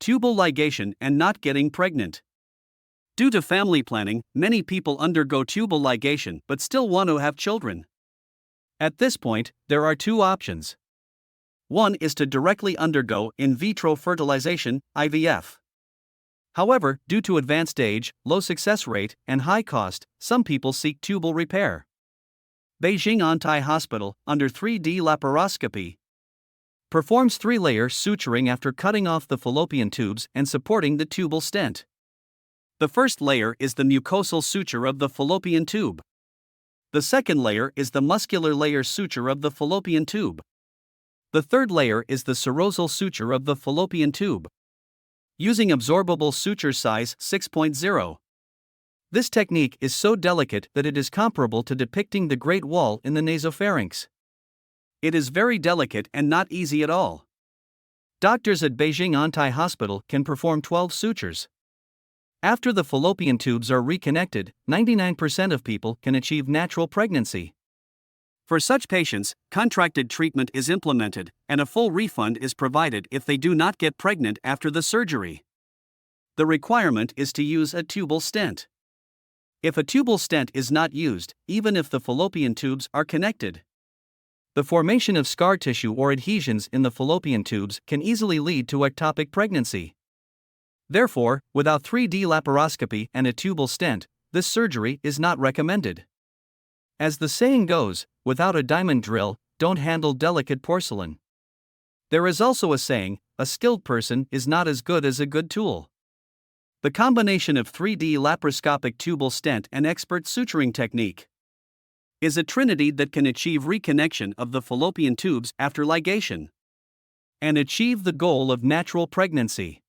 Tubal ligation and not getting pregnant. Due to family planning, many people undergo tubal ligation but still want to have children. At this point, there are two options. One is to directly undergo in vitro fertilization, IVF. However, due to advanced age, low success rate, and high cost, some people seek tubal repair. Beijing Antai Hospital, under 3D laparoscopy, performs 3-layer suturing after cutting off the fallopian tubes and supporting the tubal stent. The first layer is the mucosal suture of the fallopian tube. The second layer is the muscular layer suture of the fallopian tube. The third layer is the serosal suture of the fallopian tube. Using absorbable suture size 6.0. This technique is so delicate that it is comparable to depicting the Great Wall in the nasopharynx. It is very delicate and not easy at all. Doctors at Beijing Antai Hospital can perform 12 sutures. After the fallopian tubes are reconnected, 99% of people can achieve natural pregnancy. For such patients, contracted treatment is implemented, and a full refund is provided if they do not get pregnant after the surgery. The requirement is to use a tubal stent. If a tubal stent is not used, even if the fallopian tubes are connected, the formation of scar tissue or adhesions in the fallopian tubes can easily lead to ectopic pregnancy. Therefore, without 3D laparoscopy and a tubal stent, this surgery is not recommended. As the saying goes, without a diamond drill, don't handle delicate porcelain. There is also a saying, a skilled person is not as good as a good tool. The combination of 3D laparoscopic tubal stent and expert suturing technique is a trinity that can achieve reconnection of the fallopian tubes after ligation and achieve the goal of natural pregnancy.